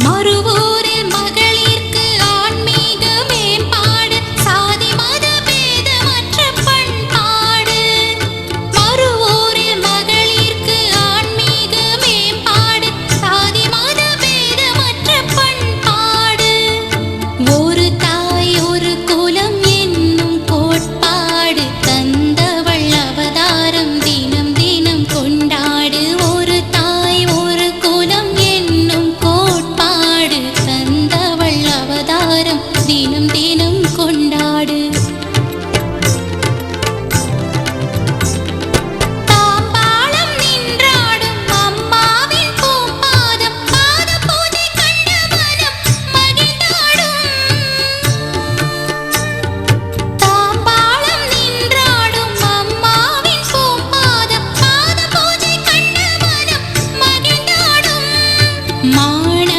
மறுவூரில் மகளிர்க்கு ஆன்மீக மேம்பாடு சாதி மத பேதமற்ற பண்பாடு. மறுவூரில் மகளிர்க்கு ஆன்மீக மேம்பாடு சாதி மத பேதமற்ற பண்பாடு. ஒரு தாய் ஒரு குலம் என்னும் கோட்பாடு தந்தவள் அவதாரம் தினம் தினம் கொண்டாடு. ஒரு தாய் ஒரு குலம் என்னும் கோட்பாடு தந்தவள் அவதாரம் தினம் தினம் கொண்டாடு. தாம்பாளம் நின்றாடும் அம்மாவின் பூப்பாதம் பாத பூஜை கண்ட மனம் மகிழ்ந்தாடும். தாம்பாளம் நின்றாடும் அம்மாவின் பூப்பாதம் பாத பூஜை கண்ட மனம் மகிழ்ந்தாடும். மாணவ